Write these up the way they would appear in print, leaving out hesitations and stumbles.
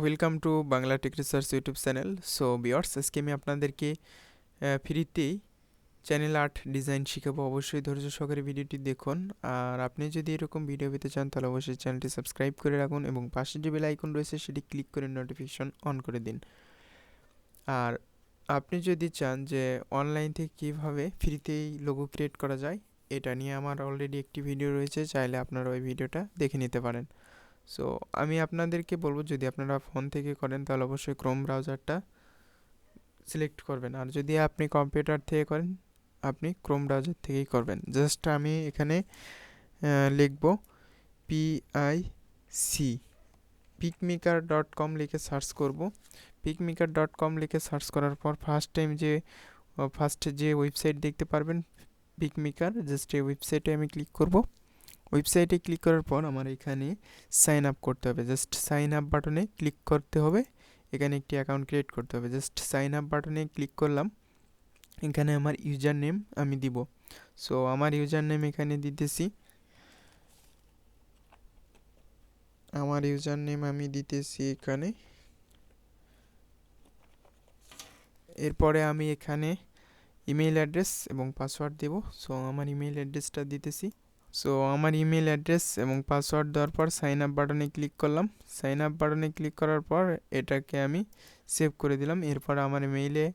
Welcome to Bangla tech research YouTube channel. So viewers, আজকে আমি আপনাদেরকে ফ্রিতেই চ্যানেল আর্ট ডিজাইন শিখাবো। অবশ্যই ধৈর্য সহকারে ভিডিওটি দেখুন। আর আপনি যদি এরকম ভিডিও পেতে চান তাহলে অবশ্যই চ্যানেলটি সাবস্ক্রাইব করে রাখুন এবং পাশে যে বেল আইকন রয়েছে সেটি ক্লিক করে নোটিফিকেশন অন করে দিন। আর আপনি যদি চান যে অনলাইন থেকে কীভাবে ফ্রিতেই লোগো ক্রিয়েট করা যায়, এটা নিয়ে আমার অলরেডি একটি ভিডিও রয়েছে, চাইলে আপনারা ওই ভিডিওটা দেখে নিতে পারেন। সো আমি আপনাদেরকে বলবো, যদি আপনারা ফোন থেকে করেন তাহলে অবশ্যই ক্রোম ব্রাউজারটা সিলেক্ট করবেন, আর যদি আপনি কম্পিউটার থেকে করেন আপনি ক্রোম ব্রাউজার থেকেই করবেন। জাস্ট আমি এখানে লিখব PIC picmaker.com লিখে সার্চ করব। picmaker.com লিখে সার্চ করার পর ফার্স্টে যে ওয়েবসাইট দেখতে পারবেন পিকমেকার, জাস্ট এই ওয়েবসাইটে আমি ক্লিক করব। ওয়েবসাইটে ক্লিক করার পর আমার এখানে সাইন আপ করতে হবে। জাস্ট সাইন আপ বাটনে ক্লিক করতে হবে। এখানে একটি অ্যাকাউন্ট ক্রিয়েট করতে হবে। জাস্ট সাইন আপ বাটনে ক্লিক করলাম। এখানে আমার ইউজার নেম আমি দিব। সো আমার ইউজার নেম এখানে দিতেছি। এখানে। এরপরে আমি এখানে ইমেল অ্যাড্রেস এবং পাসওয়ার্ড দেব। সো আমার ইমেল অ্যাড্রেসটা দিতেছি। সো আমার ইমেল অ্যাড্রেস এবং পাসওয়ার্ড দেওয়ার পর সাইন আপ বাটনে ক্লিক করলাম। সাইন আপ বাটনে ক্লিক করার পর এটাকে আমি সেভ করে দিলাম। এরপর আমার মেইলে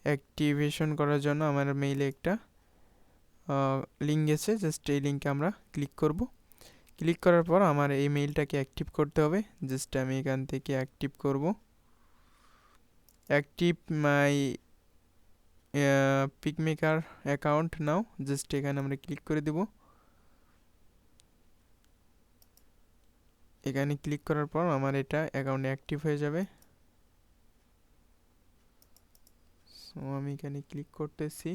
অ্যাক্টিভেশন করার জন্য আমার মেইলে একটা লিঙ্ক গেছে। জাস্ট এই লিঙ্কে আমরা ক্লিক করব। ক্লিক করার পর আমার এই মেইলটাকে অ্যাক্টিভ করতে হবে। জাস্ট আমি এখান থেকে অ্যাক্টিভ করব। Active my pickmaker account now. Just এখানে আমরা ক্লিক করে দেব। এখানে ক্লিক করার পর আমার এটা অ্যাকাউন্ট অ্যাক্টিভ হয়ে যাবে। সো আমি এখানে ক্লিক করতেছি।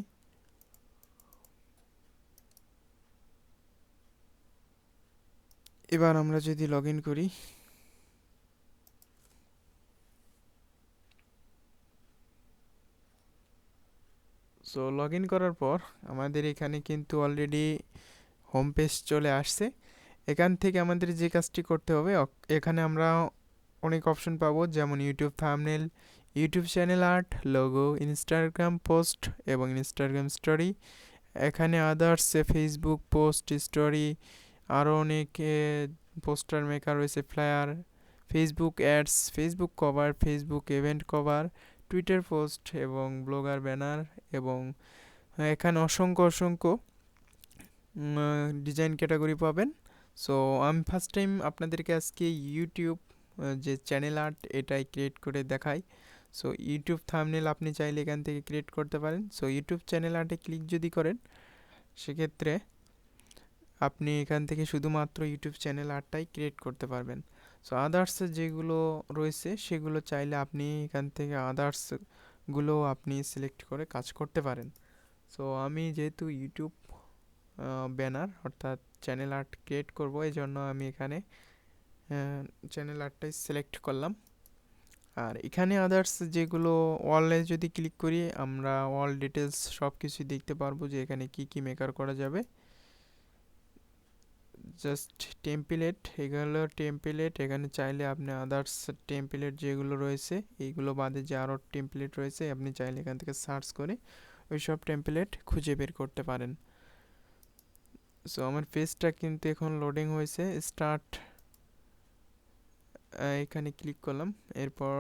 এবার আমরা যদি লগ ইন করি, সো লগ ইন করার পর আমাদের এখানে কিন্তু অলরেডি হোম পেজ চলে আসছে। এখান থেকে আমাদের যে কাজটি করতে হবে, এখানে আমরা অনেক অপশন পাবো, যেমন YouTube thumbnail, YouTube channel art, logo, Instagram post এবং ইনস্টাগ্রাম স্টোরি। এখানে আদার্স ফেসবুক পোস্ট, স্টোরি, আরও অনেক পোস্টার মেকার রয়েছে, flyer, Facebook ads, Facebook cover, Facebook event cover, Twitter post এবং ব্লগার ব্যানার। এবং এখানে অসংখ্য ডিজাইন ক্যাটাগরি পাবেন। সো আমি ফার্স্ট টাইম আপনাদেরকে আজকে ইউটিউব যে চ্যানেল আর্ট এটাই ক্রিয়েট করে দেখাই। সো ইউটিউব থাম্বনেল আপনি চাইলে এখান থেকে ক্রিয়েট করতে পারেন। সো ইউটিউব চ্যানেল আর্টে ক্লিক যদি করেন, সেক্ষেত্রে আপনি এখান থেকে শুধুমাত্র ইউটিউব চ্যানেল আর্টটাই ক্রিয়েট করতে পারবেন। সো আদার্স যেগুলো রয়েছে সেগুলো চাইলে আপনি এখান থেকে আদার্সগুলো আপনি সিলেক্ট করে কাজ করতে পারেন। সো আমি যেহেতু ইউটিউব ব্যানার অর্থাৎ চ্যানেল আর্ট ক্রিয়েট করব, এই জন্য আমি এখানে চ্যানেল আর্টটাই সিলেক্ট করলাম। আর এখানে আদার্স যেগুলো, ওয়ালে যদি ক্লিক করি আমরা ওয়াল ডিটেলস সব কিছুই দেখতে পারবো, যে এখানে কি মেকার করা যাবে। জাস্ট টেমপ্লেট, এগুলো টেমপ্লেট। এখানে চাইলে আপনি আদার্স টেমপ্লেট যেগুলো রয়েছে, এইগুলো বাদে যে আরও টেমপ্লেট রয়েছে, আপনি চাইলে এখান থেকে সার্চ করে ওই সব টেমপ্লেট খুঁজে বের করতে পারেন। সো আমার পেজটা কিন্তু এখন লোডিং হয়েছে। স্টার্ট, এখানে ক্লিক করলাম। এরপর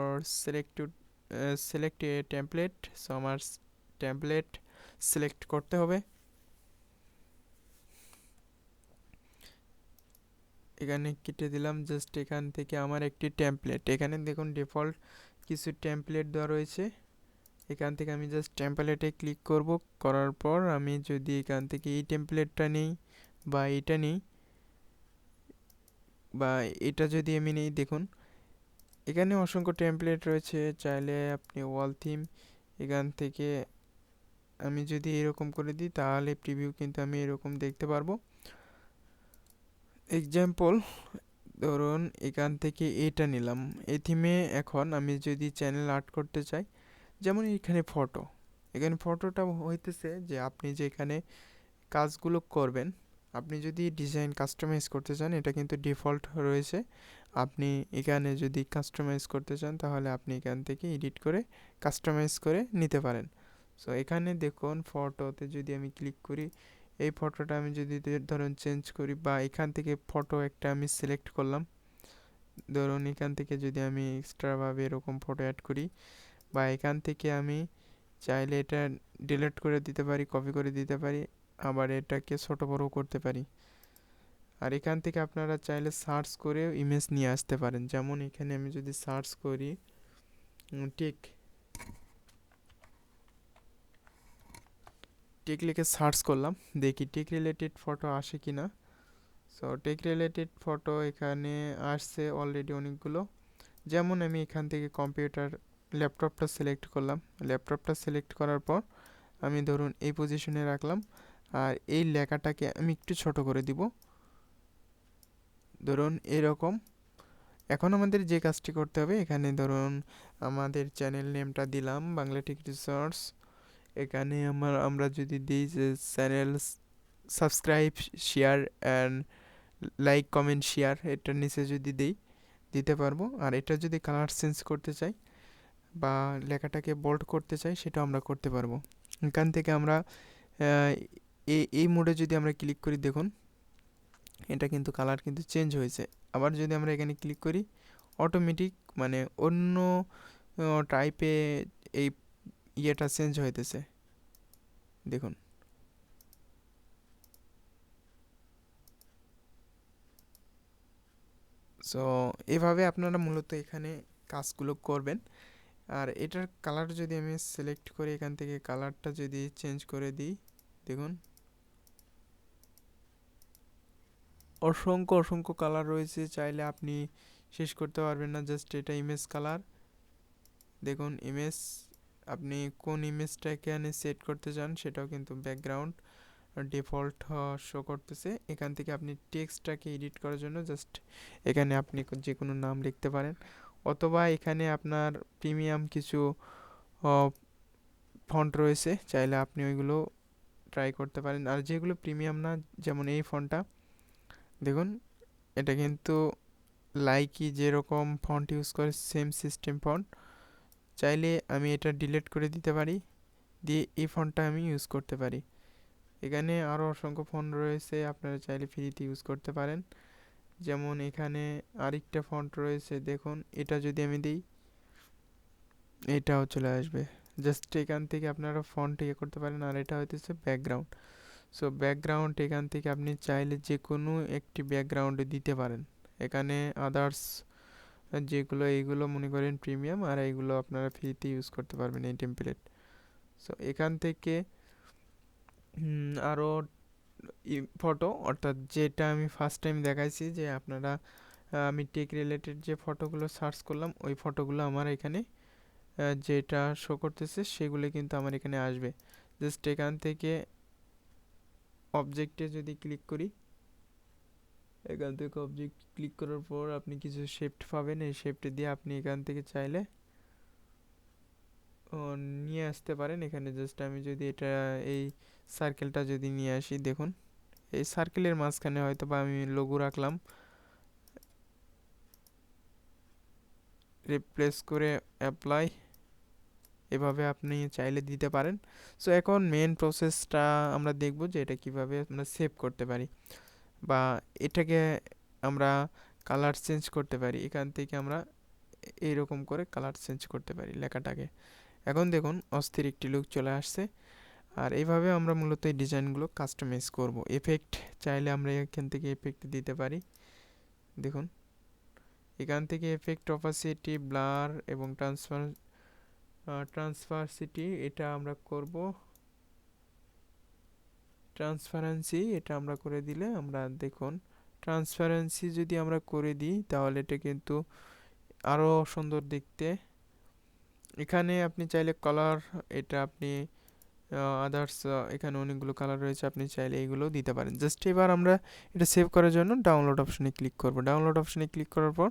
সিলেক্ট এ টেমপ্লেট। সো আমার টেমপ্লেট সিলেক্ট করতে হবে। এখানে কেটে দিলাম। জাস্ট এখান থেকে আমার একটি টেমপ্লেট, এখানে দেখুন ডিফল্ট কিছু টেমপ্লেট দেওয়া রয়েছে। এখান থেকে আমি জাস্ট টেমপ্লেটে ক্লিক করব। করার পর আমি যদি এখান থেকে এই টেমপ্লেটটা নিই বা এটা নিই বা এটা যদি আমি নিই, দেখুন এখানে অসংখ্য টেমপ্লেট রয়েছে। চাইলে আপনি ওয়াল থিম, এখান থেকে আমি যদি এরকম করে দিই তাহলে প্রিভিউ কিন্তু আমি এরকম দেখতে পারবো। এক্সাম্পল ধরুন এখান থেকে এটা নিলাম। এই থিমে এখন আমি যদি চ্যানেল আর্ট করতে চাই, যেমন এখানে ফটোটা হইতেছে যে আপনি যে এখানে কাজগুলো করবেন, আপনি যদি ডিজাইন কাস্টমাইজ করতে চান, এটা কিন্তু ডিফল্ট রয়েছে। আপনি এখানে যদি কাস্টমাইজ করতে চান তাহলে আপনি এখান থেকে এডিট করে কাস্টমাইজ করে নিতে পারেন। সো এখানে দেখুন ফটোতে যদি আমি ক্লিক করি, এই ফটোটা আমি যদি ধরুন চেঞ্জ করি বা এখান থেকে ফটো একটা আমি সিলেক্ট করলাম, ধরুন এখান থেকে যদি আমি এক্সট্রাভাবে এরকম ফটো অ্যাড করি বা এখান থেকে আমি চাইলে এটা ডিলিট করে দিতে পারি, কপি করে দিতে পারি, আবার এটাকে ছোট বড় করতে পারি। আর এখান থেকে আপনারা চাইলে সার্চ করেও ইমেজ নিয়ে আসতে পারেন। যেমন এখানে আমি যদি সার্চ করি টেক টেক লিখে সার্চ করলাম, দেখি টেক রিলেটেড ফটো আসে কি না। সো টেক রিলেটেড ফটো এখানে আসছে অলরেডি অনেকগুলো। যেমন আমি এখান থেকে কম্পিউটার ল্যাপটপটা সিলেক্ট করলাম, ল্যাপটপটা সিলেক্ট করার পর আমি ধরুন এই পজিশনে রাখলাম, আর এই লেখাটাকে আমি একটু ছোট করে দিব, ধরুন এরকম। এখন আমাদের যে কাজটি করতে হবে, এখানে ধরুন আমাদের চ্যানেল নেমটা দিলাম বাংলা টেক রিসোর্স। এখানে আমরা যদি দিই যে channel subscribe, share and like, comment, share, এটার নিচে যদি দিতে পারবো। আর এটা যদি কালার চেঞ্জ করতে চাই বা লেখাটাকে বোল্ড করতে চাই, সেটা আমরা করতে পারবো। এখান থেকে আমরা এই মোডে যদি আমরা ক্লিক করি, দেখুন এটা কিন্তু কালার কিন্তু চেঞ্জ হয়েছে। আবার যদি আমরা এখানে ক্লিক করি, অটোমেটিক মানে অন্য টাইপে এই ইয়েটা চেঞ্জ হইতেছে, দেখুন। সো এভাবে আপনারা মূলত এখানে কাজগুলো করবেন। আর এটার কালার যদি আমি সিলেক্ট করি, এখান থেকে কালারটা যদি চেঞ্জ করে দিই, দেখুন অসংখ্য অসংখ্য কালার রয়েছে, চাইলে আপনি শেষ করতে পারবেন না। জাস্ট এটা ইমেজ কালার, দেখুন ইমেজ, আপনি কোন ইমেজটা এখানে সেট করতে চান সেটাও কিন্তু ব্যাকগ্রাউন্ড ডিফল্ট শো করতেছে। এখান থেকে আপনি টেক্সটটাকে এডিট করার জন্য জাস্ট এখানে আপনি যে কোনো নাম লিখতে পারেন, অথবা এখানে আপনার প্রিমিয়াম কিছু ফন্ট রয়েছে, চাইলে আপনি ওইগুলো ট্রাই করতে পারেন। আর যেগুলো প্রিমিয়াম না, যেমন এই ফন্টটা দেখুন, এটা কিন্তু লাইকি যেরকম ফন্ট ইউজ করে সেম সিস্টেম ফন্ট, চাইলে আমি এটা ডিলিট করে দিতে পারি, দিয়ে এই ফন্টটা আমি ইউজ করতে পারি। এখানে আরও অসংখ্য ফন্ট রয়েছে, আপনারা চাইলে ফ্রিতে ইউজ করতে পারেন। যেমন এখানে আরেকটা ফন্ট রয়েছে, দেখুন এটা যদি আমি দিই, এটাও চলে আসবে। জাস্ট এখান থেকে আপনারা ফন্ট ইয়ে করতে পারেন। আর এটা হইতেছে ব্যাকগ্রাউন্ড। সো ব্যাকগ্রাউন্ড এখান থেকে আপনি চাইলে যে কোনো একটি ব্যাকগ্রাউন্ডে দিতে পারেন। এখানে আদার্স যেগুলো, এইগুলো মনে করেন প্রিমিয়াম, আর এইগুলো আপনারা ফ্রিতে ইউজ করতে পারবেন এই টেমপ্লেট। সো এখান থেকে আরও ফটো, অর্থাৎ যেটা আমি ফার্স্ট টাইম দেখাইছি যে আপনারা আমি টেক রিলেটেড যে ফটোগুলো সার্চ করলাম, ওই ফটোগুলো আমার এখানে যেটা শো করতেছে সেগুলো কিন্তু আমার এখানে আসবে। জাস্ট এখান থেকে অবজেক্টে যদি ক্লিক করি, এখান থেকে অবজেক্ট ক্লিক করার পর আপনি কিছু শেপট পাবেন, এই শেপটি দিয়ে আপনি এখান থেকে চাইলে নিয়ে আসতে পারেন। এখানে জাস্ট আমি যদি এটা এই সার্কেলটা যদি নিয়ে আসি, দেখুন এই সার্কেলের মাঝখানে হয়তো বা আমি লোগো রাখলাম, রিপ্লেস করে অ্যাপ্লাই, এভাবে আপনি চাইলে দিতে পারেন। সো এখন মেন প্রসেসটা আমরা দেখব যে এটা কিভাবে আমরা সেভ করতে পারি বা এটাকে আমরা কালার চেঞ্জ করতে পারি। এখান থেকে আমরা এইরকম করে কালার চেঞ্জ করতে পারি লেখাটাকে। এখন দেখুন অস্থির একটি লুক চলে আসছে। আর এইভাবে আমরা মূলত এই ডিজাইনগুলো কাস্টমাইজ করব। এফেক্ট চাইলে আমরা এখান থেকে এফেক্ট দিতে পারি, দেখুন এখান থেকে এফেক্ট, অপাসিটি, ব্লার এবং ট্রান্সপারেন্সি এটা আমরা করব, ট্রান্সপারেন্সি এটা আমরা করে দিলে আমরা দেখুন ট্রান্সপারেন্সি যদি আমরা করে দিই তাহলে এটা কিন্তু আরও সুন্দর দেখতে। এখানে আপনি চাইলে কালার, এটা আপনি আদার্স এখানে অনেকগুলো কালার রয়েছে, আপনি চাইলে এইগুলোও দিতে পারেন। জাস্ট এবার আমরা এটা সেভ করার জন্য ডাউনলোড অপশনে ক্লিক করব। ডাউনলোড অপশনে ক্লিক করার পর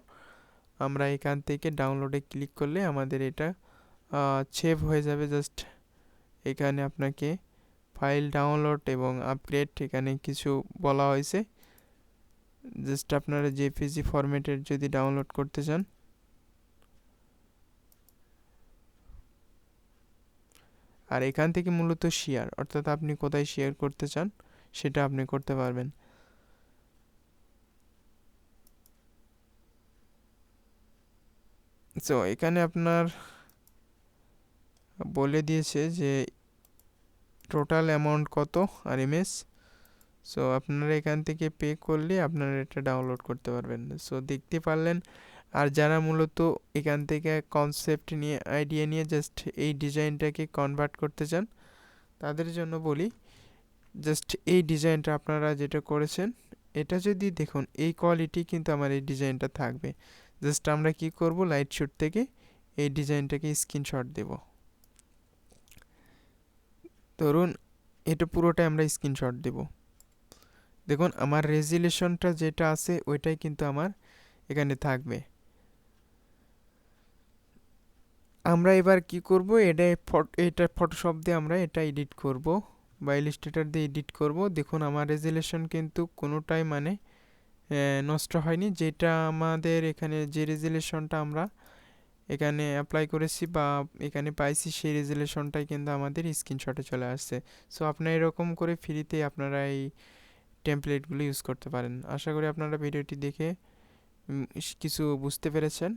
আমরা এখান থেকে ডাউনলোডে ক্লিক করলে আমাদের এটা সেভ হয়ে যাবে। জাস্ট এখানে আপনাকে ফাইল ডাউনলোড এবং আপগ্রেড এখানে কিছু বলা হয়েছে, জাস্ট আপনারা জেপিজি ফরম্যাটের যদি ডাউনলোড করতে চান, আর এখান থেকে মূলত শেয়ার, অর্থাৎ আপনি কোথায় শেয়ার করতে চান সেটা আপনি করতে পারবেন। সো এখানে আপনার বলে দিয়েছে যে টোটাল অ্যামাউন্ট কত আর ইমেজ। সো আপনারা এখান থেকে পে করলে আপনারা এটা ডাউনলোড করতে পারবেন। সো দেখতে পারলেন। আর যারা মূলত এখান থেকে কনসেপ্ট নিয়ে, আইডিয়া নিয়ে জাস্ট এই ডিজাইনটাকে কনভার্ট করতে চান, তাদের জন্য বলি, জাস্ট এই ডিজাইনটা আপনারা যেটা করেছেন, এটা যদি দেখুন এই কোয়ালিটি কিন্তু আমার এই ডিজাইনটা থাকবে। জাস্ট আমরা কি করব, লাইট শুট থেকে এই ডিজাইনটাকে স্ক্রিনশট দেব। ধরুন এটা পুরোটাই আমরা স্ক্রিনশট দেব। দেখুন আমার রেজুলেশনটা যেটা আছে ওইটাই কিন্তু আমার এখানে থাকবে। আমরা এবার কি করব, এটা ফটোশপ দিয়ে আমরা এটা এডিট করব বা ইলাস্ট্রেটর দিয়ে এডিট করব। দেখুন আমার রেজুলেশন কিন্তু কোনোটাই মানে নষ্ট হয়নি। যেটা আমাদের এখানে যে রেজুলেশনটা আমরা এখানে অ্যাপ্লাই করেছি বা এখানে পাইছি, সেই রেজুলেশনটাই কিন্তু আমাদের স্ক্রিনশটে চলে আসছে। সো আপনারা এরকম করে ফ্রিতে আপনারা এই টেমপ্লেটগুলো ইউজ করতে পারেন। আশা করি আপনারা ভিডিওটি দেখে কিছু বুঝতে পেরেছেন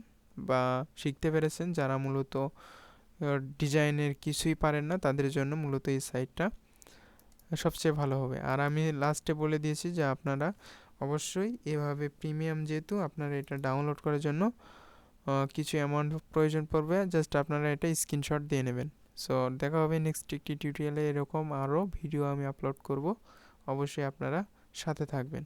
বা শিখতে পেরেছেন। যারা মূলত ডিজাইনের কিছুই পারেন না, তাদের জন্য মূলত এই সাইটটা সবচেয়ে ভালো হবে। আর আমি লাস্টে বলে দিয়েছি যে আপনারা অবশ্যই এভাবে প্রিমিয়াম, যেহেতু আপনারা এটা ডাউনলোড করার জন্য কিছু অ্যামাউন্ট প্রয়োজন পড়বে, জাস্ট আপনারা এটা স্ক্রিনশট দিয়ে নেবেন। সো দেখা হবে নেক্সট একটি টিউটোরিয়ালে। এরকম আরও ভিডিও আমি আপলোড করব, অবশ্যই আপনারা সাথে থাকবেন।